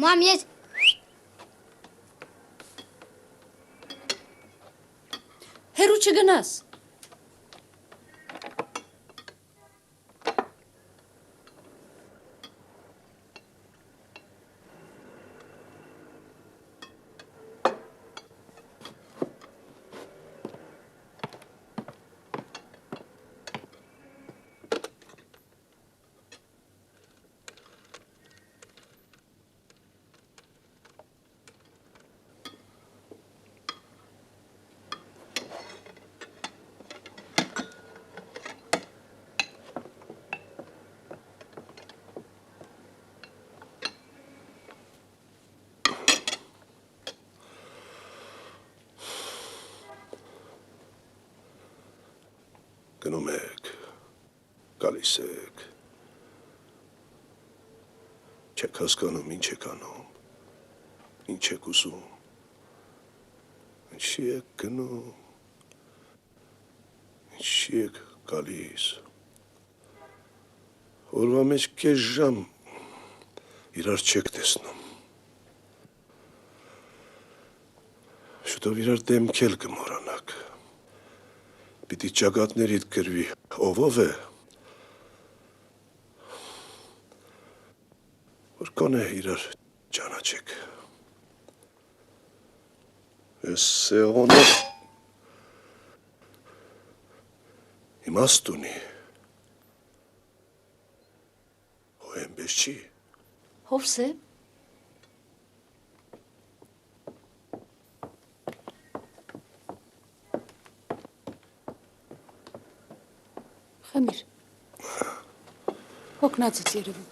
Մամ, ես Հերու չգնաս։ Գնում եք, գալիս եք, չեք հասկանում ինչ եք անում, ինչ եք ուզում, ինչի եք գնում, ինչի եք գալիս, օրվա մեջ կես ժամ իրար չեք տեսնում, շուտով իրար դեմքել կմորանաք, պիտի ճակատներիդ գրվի, ով է, որ կոնե իրար ճանաչեք։ Ես սեղոնը իմաստ ունի, հո էնպես չի։ Հովս է։ Խմիր։ Հոգնած ես երևում։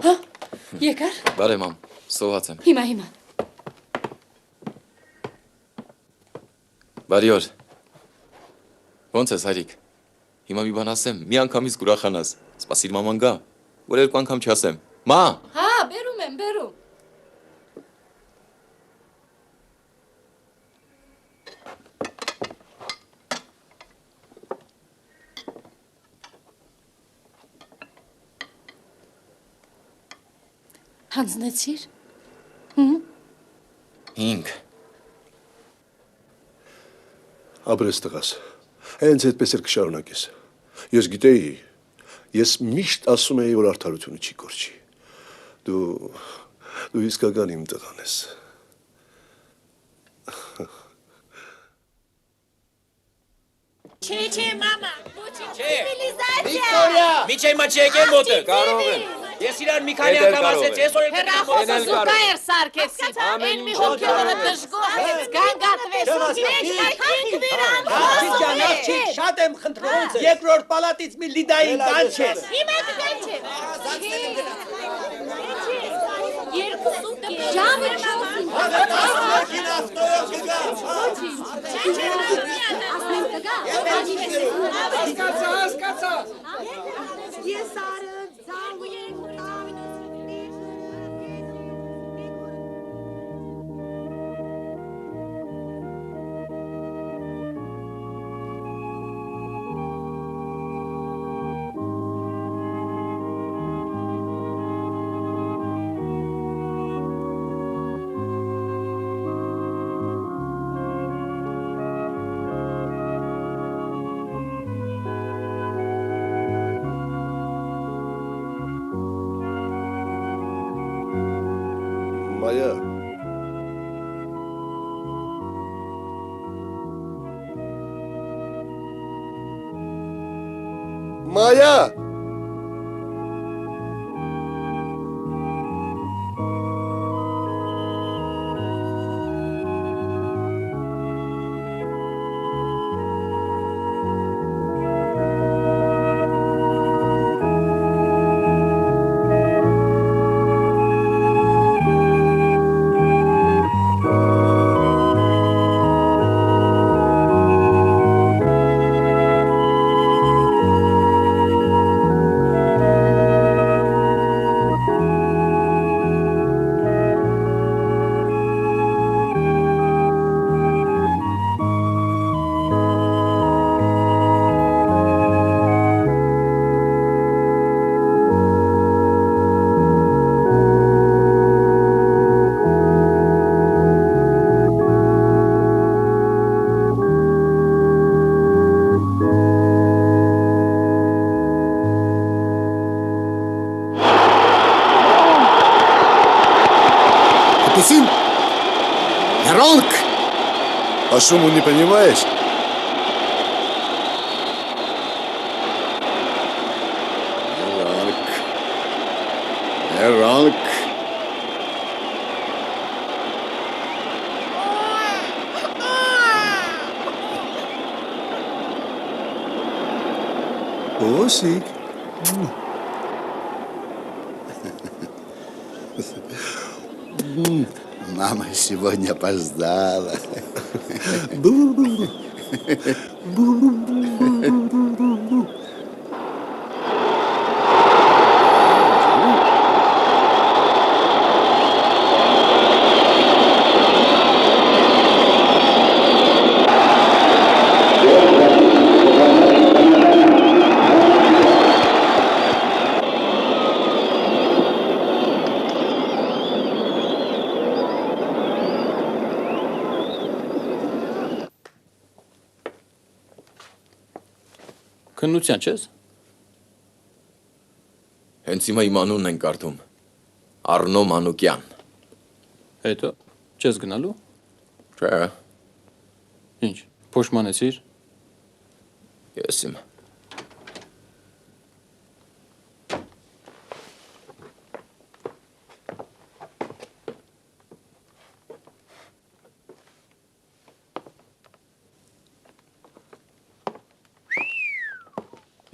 Հա, եկար։ Բարև մամ, սոված եմ։ Հիմա։ Բարի օր։ Ոնց ես հայրիկ։ Հիմա մի բան ասեմ, մի անգամից կուրախանաս։ Սպասիր մաման գա, որ երկու անգամ չասեմ։ Մա։ Հա, բերում եմ, բերում։ Հանձնեցիր։ 5 Ապրես տղաս, հենց այդպես էլ կշարունակես։ Ես գիտեի, ես միշտ ասում էի, որ արդարությունը չի կորչի։ Դու իսկական իմ տղան ես։ Չէ, մամա, Վիկտորիա, միջի մաչի եկեն մոտը։ Կարող եմ։ Ես իրան մի քանի անգամ ասեցի, այսօր էլ հեռախոսը զուգա էր սարքեցի։ Այն մի հոգևորը դժգոհեց, գանգատվեց։ Աղջիկ, շատ եմ խնդրում, երկրորդ պալատից մի լիդային կանչես։ Հիմա կանչես։ Ժամ էր մամա։ Հասկացա։ Ես արդ զանգու երկրորդ։ Մայա։ Մայա։ А шуму не понимаешь? Эранг. Осик. Мама сегодня опоздала. Քննության չես։ Հենց հիմա իմ անունն են կարդում։ Առնո Մանուկյան։ Հետո չես գնալու։ Չէ։ Ինչ, փոշմանեցիր։ Ես իմ։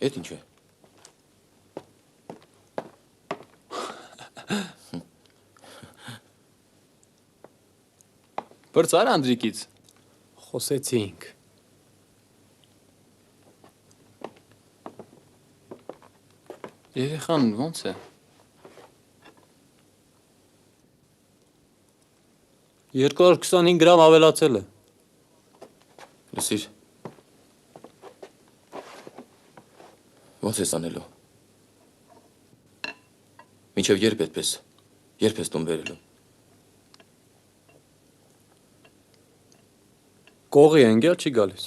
Էդ ինչ է։ Բրծար Անդրիկից։ Խոսեցինք։ Երեխան ո՞նց է։ 225 գրամ ավելացել է։ Լսիր։ Ո՞նց ես անելու։ Մինչև երբ այդպես։ Երբ ես տուն բերելու։ Կողի ընկել չի գալիս։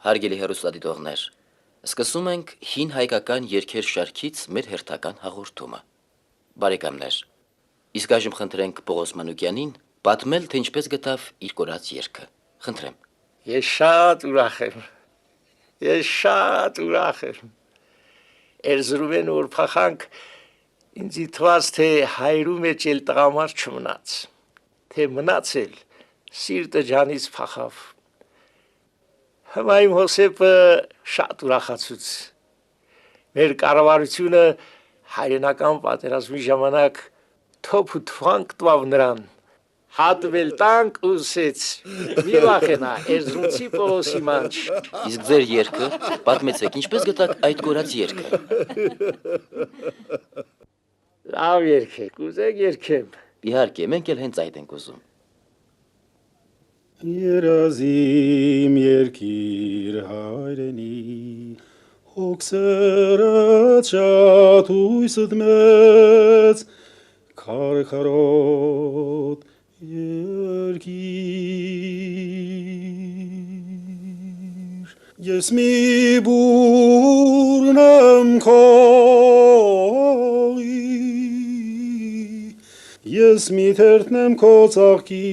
Հարգելի հեռուստադիտողներ, սկսում ենք հին հայկական երգեր շարքից մեր հերթական հաղորդումը։ Բարեկամներ, իսկ այժմ խնդրենք Պողոս Մանուկյանին պատմել, թե ինչպես գտավ իր կորած երգը։ Խնդրեմ։ Ես շատ ուրախ եմ։ Ես շատ ուրախ եմ։ Էրզրումեն որ փախանք ինձ թվաց թե հայրու մեջ էլ տղամարդ չմնաց։ Թե մնացել սիրտը ջանից փախավ։ Հիմա իմ Հոսեփը շատ ուրախացուց։ Մեր կառավարությունը հայրենական պատերազմի ժամանակ թոփ ու թվանք տվավ նրան։ Հատվել տանք ուսեց։ Մի վախենա, Էրզրումցի Պողոսի մանչ։ Իսկ ձեր երգը պատմեցեք, ինչպես գտաք այդ կորած երգը։ Լավ երգեք, ուզեք երգեմ։ Իհարկե, մենք էլ հենց այդ ենք ուզում։ Երազիմ երկիր հայրենի, հոգսերը չաթույսդ մեծ, քարքարոտ երկիր, ես մի բուրն եմ քողի, ես մի թերթն եմ քո ծաղկի,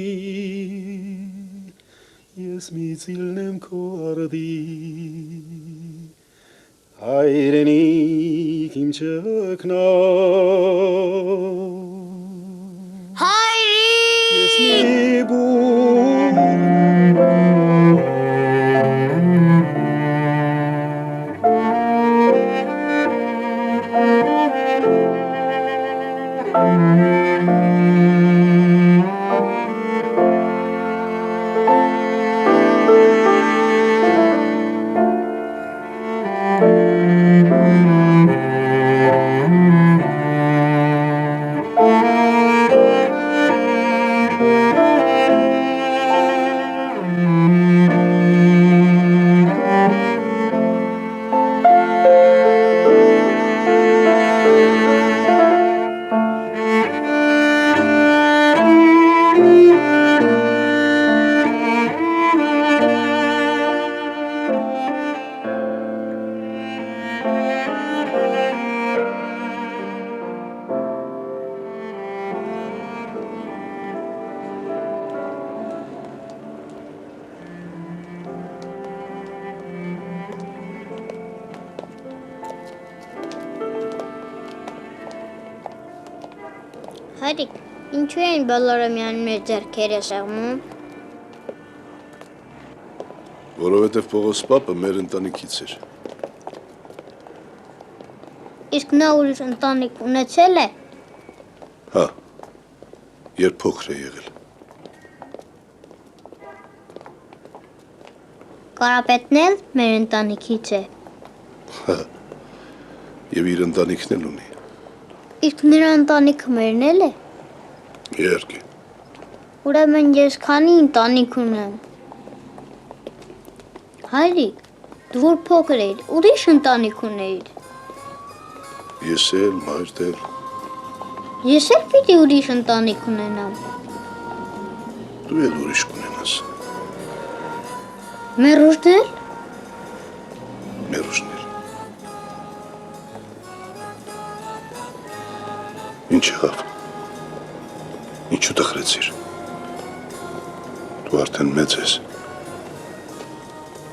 ես մի ծիլն եմ քո արդի, հայրենիք իմ ճգնա, ես մի Հայրիկ, ինչու են բոլորը միայն մեր ձեռքերը շեղմում։ Որովհետև Պողոս պապը մեր ընտանիքից էր։ Իսկ նա ուրիշ ընտանիք ունեցել է։ Հա, երբ փոքր է եղել։ Կարապետն էլ մեր ընտանիքից է։ Հա, և իր ընտանիքն էլ ունի։ Իսկ նրա ընտանիքը մերն էլ է։ Իհարկե։ Ուրեմն ես քանի ընտանիք ունեմ։ Հայրիկ, դու որ փոքր էիր, ուրիշ ընտանիք ունեիր։ Ես էլ, մայրդ էլ։ Ես էլ պիտի ուրիշ ընտանիք ունենամ։ Դու էլ ուրիշ կունենաս։ Մերուշն էլ։ Մերուշն էլ։ Ինչ եղավ։ Ինչու տխրեցիր։ Դու արդեն մեծ ես։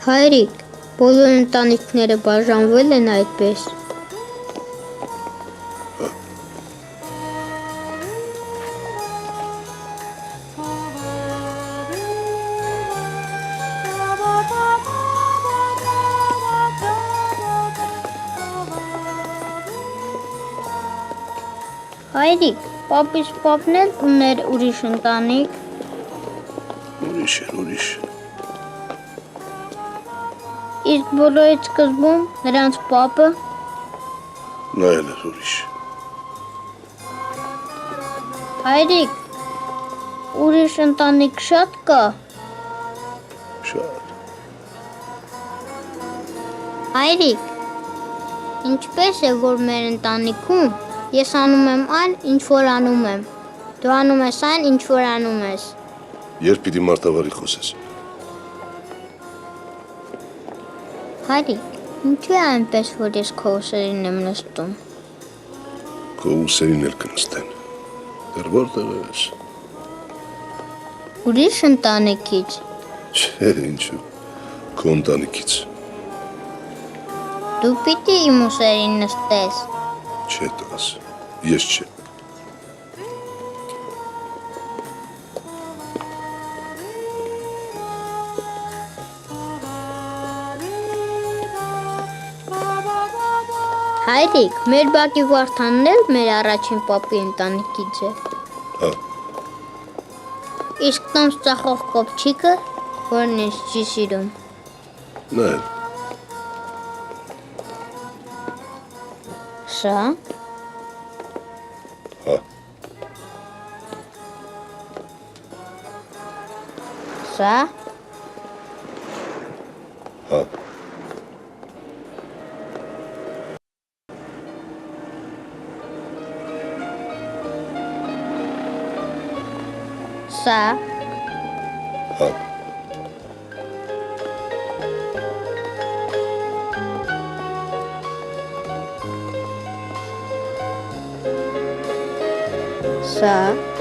Հայրիկ, բոլոր ընտանիքները բաժանվել են այդպես։ Հայրիկ, պապիս պապն էլ ուներ ուրիշ ընտանիք։ Ուրիշ էր, ուրիշ։ Իսկ բոլորից սկզբում նրանց պապը։ Նա էլ էր ուրիշ։ Հայրիկ, ուրիշ ընտանիք շատ կա։ Շատ։ Հայրիկ, Ինչպես է, որ մեր ընտանիքում ես անում եմ այն, ինչ որ անում եմ։ Դու անում ես այն, ինչ որ անում ես։ Երբ պիտի մարտավարի խոսես։ Հայրիկ, ինչու է այնպես, որ ես քո ուսերին եմ նստում։ Քո ուսերին էլ կնստեն։ Դեռ որտեղ ես։ Ուրիշ ընտանիքից։ Չէ, ինչու։ Քո ընտանիքից։ Դու պիտի իմ ուսերին նստես։ Չէ, տղաս, ես չէ։ Հայրիկ, մեր բակի Վարդանն էլ մեր առաջին պապի ընտանիքից է։ Հա։ Իսկ տոմս ծախող կոպչիկը, որն ինձ չի սիրում։ Նա էլ։ Սա։ Հա։ Սա։ Հա։ Սա։ Հա։ Սա։